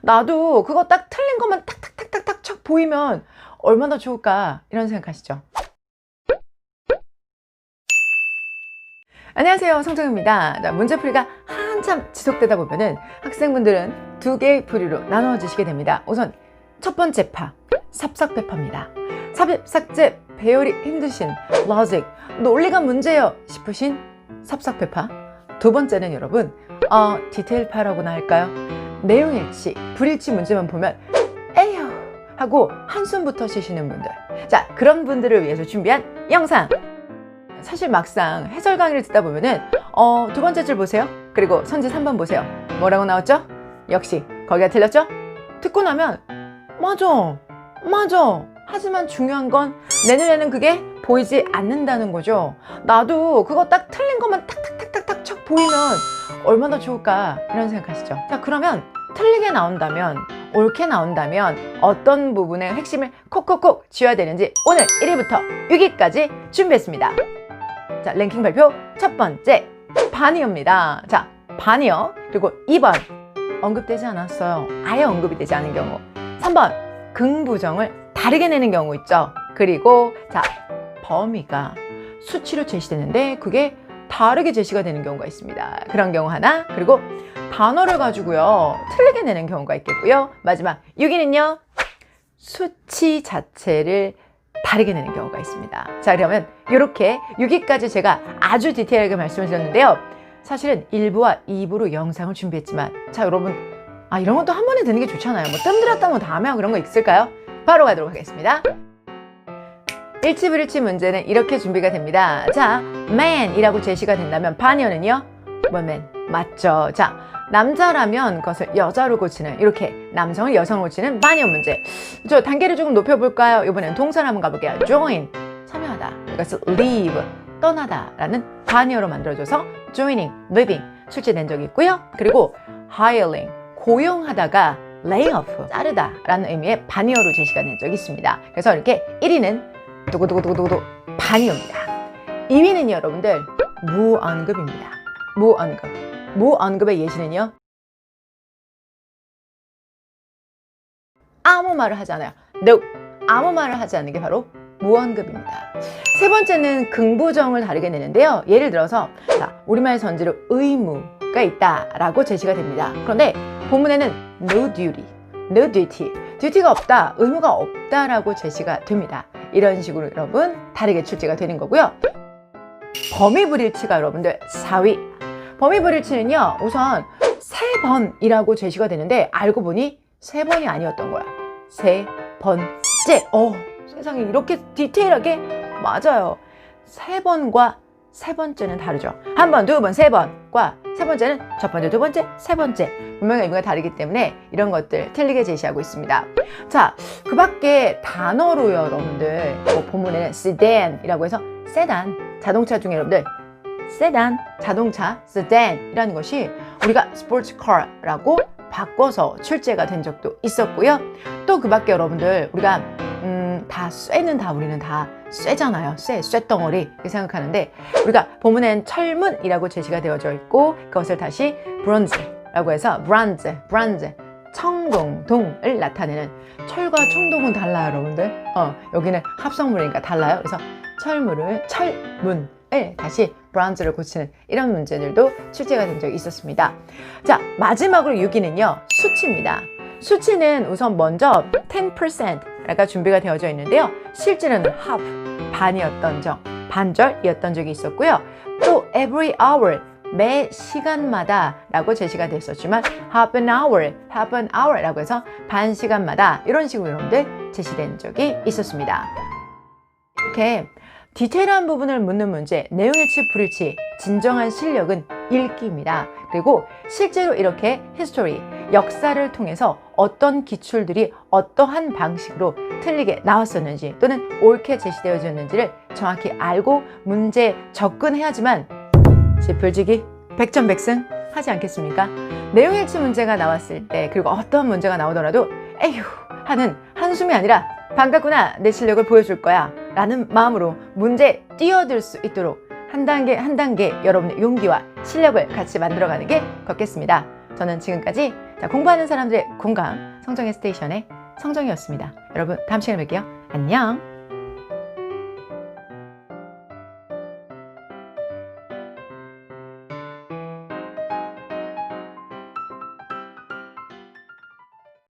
나도 그거 딱 틀린 것만 탁탁탁탁탁 척 보이면 얼마나 좋을까 이런 생각하시죠? 안녕하세요, 성정입니다. 문제풀이가 한참 지속되다 보면은 학생분들은 두 개의 부류로 나누어지시게 됩니다. 우선 첫 번째 파, 삽삭배파입니다. 삽입, 삭제, 배열이 힘드신 로직, 논리가 문제요 싶으신 삽삭배파. 두 번째는 여러분 디테일파라고나 할까요? 내용일치, 불일치 문제만 보면 에휴 하고 한숨부터 쉬시는 분들. 자, 그런 분들을 위해서 준비한 영상. 사실 막상 해설 강의를 듣다 보면은 두 번째 줄 보세요. 그리고 선지 3번 보세요. 뭐라고 나왔죠? 역시 거기가 틀렸죠? 듣고 나면 맞아. 하지만 중요한 건 내 눈에는 그게 보이지 않는다는 거죠. 나도 그거 딱 틀린 것만 탁탁탁탁탁 척 보이면 얼마나 좋을까 이런 생각하시죠? 자, 그러면 틀리게 나온다면, 옳게 나온다면 어떤 부분의 핵심을 콕콕콕 쥐어야 되는지 오늘 1위부터 6위까지 준비했습니다. 자, 랭킹 발표 첫 번째 반이어입니다. 자, 반이어. 그리고 2번 언급되지 않았어요. 아예 언급이 되지 않은 경우. 3번 긍부정을 다르게 내는 경우 있죠. 그리고 자, 범위가 수치로 제시되는데 그게 다르게 제시가 되는 경우가 있습니다. 그런 경우 하나. 그리고 단어를 가지고요 틀리게 내는 경우가 있겠고요. 마지막 6위는요 수치 자체를 다르게 내는 경우가 있습니다. 자, 그러면 이렇게 6위까지 제가 아주 디테일하게 말씀을 드렸는데요. 사실은 1부와 2부로 영상을 준비했지만, 자, 여러분, 이런 것도 한 번에 듣는 게 좋잖아요. 뭐 뜸들였다 뭐 다음에 하고 그런 거 있을까요? 바로 가도록 하겠습니다. 일치 불일치 문제는 이렇게 준비가 됩니다. 자, man이라고 제시가 된다면 반이어는요 woman 맞죠? 자, 남자라면 그것을 여자로 고치는, 이렇게 남성을 여성으로 고치는 반이어 문제. 저 단계를 조금 높여볼까요? 이번엔 동사를 한번 가볼게요. join, 참여하다. 이것을 leave, 떠나다 라는 반이어로 만들어줘서 joining, living 출제된 적이 있고요. 그리고 hiring, 고용하다가 lay off, 자르다 라는 의미의 반이어로 제시가 된 적이 있습니다. 그래서 이렇게 1위는 두구두구두구두구 반이어입니다. 2위는 여러분들 무언급입니다. 무언급. 무언급의 예시는요 아무 말을 하지 않아요. No, 아무 말을 하지 않는 게 바로 무언급입니다. 세 번째는 긍부정을 다르게 내는데요. 예를 들어서 자, 우리말 선지로 의무가 있다라고 제시가 됩니다. 그런데 본문에는 no duty, no duty, duty가 없다, 의무가 없다라고 제시가 됩니다. 이런 식으로 여러분 다르게 출제가 되는 거고요. 범위불일치가 여러분들 4위. 범위불일치는요 우선 3번이라고 제시가 되는데 알고 보니 3번이 아니었던 거야. 3번째. 세상에 이렇게 디테일하게. 맞아요. 3번과 세 번째는 다르죠. 한 번, 두 번, 세 번과 세 번째는 첫 번째, 두 번째, 세 번째. 분명히 의미가 다르기 때문에 이런 것들 틀리게 제시하고 있습니다. 자, 그 밖에 단어로 여러분들 본문에는 sedan이라고 해서 세단, 자동차 중에 여러분들 세단, 자동차, sedan이라는 것이 우리가 스포츠카라고 바꿔서 출제가 된 적도 있었고요. 또 그 밖에 여러분들 우리가 다 쇠는 다 우리는 다 쇠잖아요. 쇠덩어리 이렇게 생각하는데 우리가 본문엔 철문이라고 제시가 되어져 있고 그것을 다시 브론즈라고 해서 브란즈, 청동동을 나타내는. 철과 청동은 달라요, 여러분들. 여기는 합성물이니까 달라요. 그래서 철문을 다시 브란즈를 고치는 이런 문제들도 출제가 된 적이 있었습니다. 자, 마지막으로 6위는요 수치입니다. 수치는 우선 먼저 10%가 준비가 되어져 있는데요. 실제로는 half, 반이었던 적, 반절이었던 적이 있었고요. 또 every hour, 매 시간마다 라고 제시가 됐었지만 half an hour 라고 해서 반 시간마다 이런 식으로 여러분들 제시된 적이 있었습니다. 이렇게 디테일한 부분을 묻는 문제, 내용일치, 불일치, 진정한 실력은 읽기입니다. 그리고 실제로 이렇게 history, 역사를 통해서 어떤 기출들이 어떠한 방식으로 틀리게 나왔었는지 또는 옳게 제시되어졌는지를 정확히 알고 문제에 접근해야지만 지풀지기 백전백승 하지 않겠습니까? 내용일치 문제가 나왔을 때 그리고 어떤 문제가 나오더라도 에휴 하는 한숨이 아니라 반갑구나, 내 실력을 보여줄 거야 라는 마음으로 문제에 뛰어들 수 있도록 한 단계 한 단계 여러분의 용기와 실력을 같이 만들어가는 게 좋겠습니다. 저는 지금까지 자, 공부하는 사람들의 공감, 성정의 스테이션의 성정이었습니다. 여러분, 다음 시간에 뵐게요. 안녕.